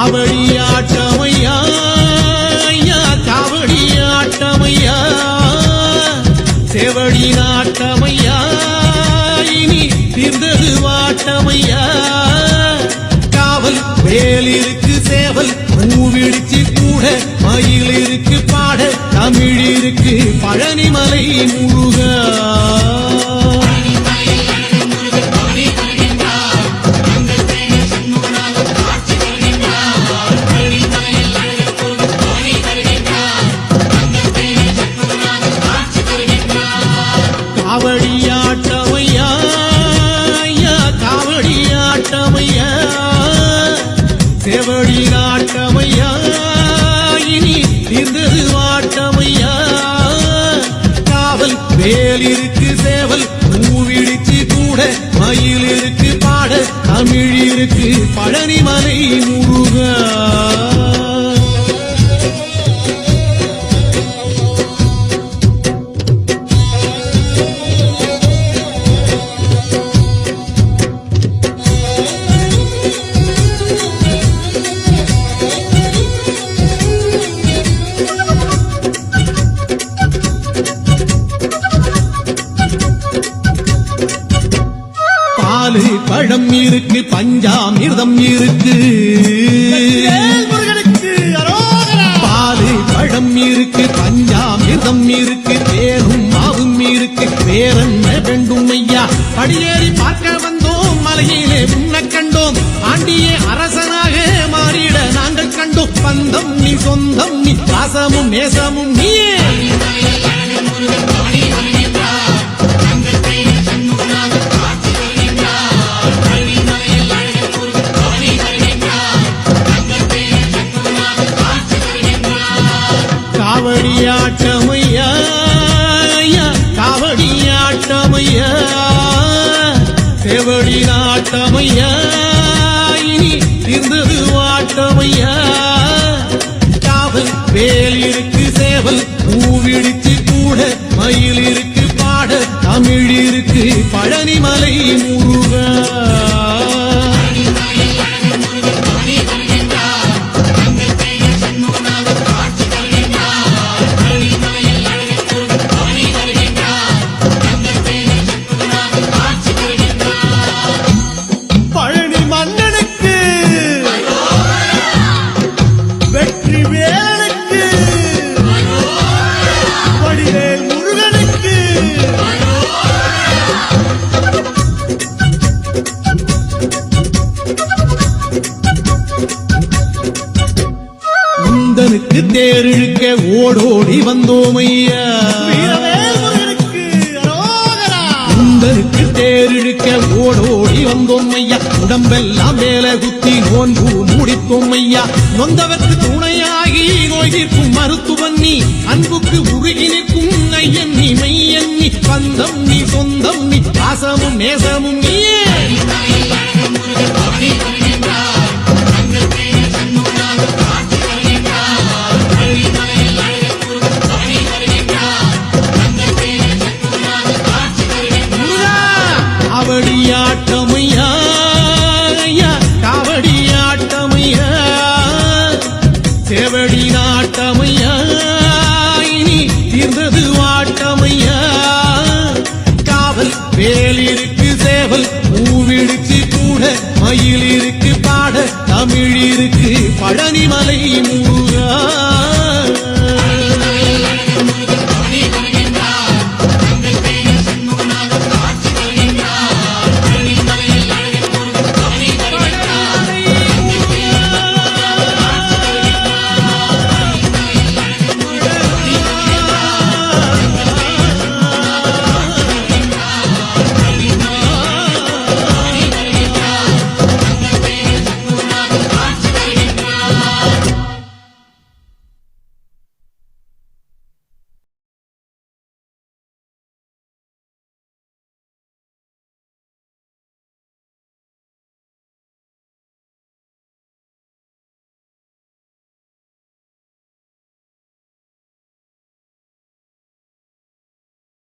காவடியாட்டமையா காவடியாட்டமையா செவடி நாட்டமையா இனி தீர்ந்தது வாட்டமையா காவல் வேல் இருக்கு சேவல் பூவிடிச்சு கூட மயில் இருக்கு பாட தமிழ் இருக்கு பழனிமலை முருகா காவடியாட்டமையா காவடியாட்டமையா செவடி நாட்டமையா இனி தீர்ந்தது வாட்டமையா காவல் வேல் இருக்கு சேவல் பூவிடிச்சு கூட மயில் இருக்கு பாட தமிழ் இருக்கு பழனிமலை முருகா பாலு பழம் இருக்கு பஞ்சாமிர்தம் இருக்கு பாலு பழம் இருக்கு பஞ்சாமிர்தம் இருக்கு பேரும் மாவும் இருக்கு பேரன்ன வேண்டும் ஐயா படியேறி பார்க்க வந்தோம் மலையிலே உன்னை கண்டோம் ஆண்டியே அரசனாக மாறிட நாங்கள் கண்டோம் பந்தம் நீ சொந்தம் நீ பாசமும் நேசமும் நீயே காவடியாட்டமையா காவடியாட்டமையா செவடி நாட்டமையா இனி தீர்ந்தது வாட்டமையா காவல் வேல் இருக்கு சேவல் பூவிடிச்சு கூட மயில் இருக்கு பாட தமிழ் இருக்கு பழனிமலை முருகா உந்தனுக்கு தேரிழுக்க ஓடோடி வந்தோமையா உந்தனுக்கு தேரிழுக்க ஓடோடி வந்தோமையா உடம்பெல்லாம் மேல குத்தி நோன்பு முடித்தோமையா நொந்தவர்க்கு துணையாகி நோய் தீர்க்கும் மருத்துவன் நீ அன்புக்கு உருகி நிற்கும் ஐயன் நீ மெய்யன் நீ பந்தம் நீ சொந்தம் நீ பாசமும் நேசமும் நீயே காவடியாட்டமையா காவடியாட்டமையா செவடி நாட்டமையா இனி தீர்ந்தது வாட்டமையா காவல் வேல் இருக்கு சேவல் பூவிடிச்சு கூட மயில் இருக்கு பாட தமிழ் இருக்கு பழனிமலை முருகா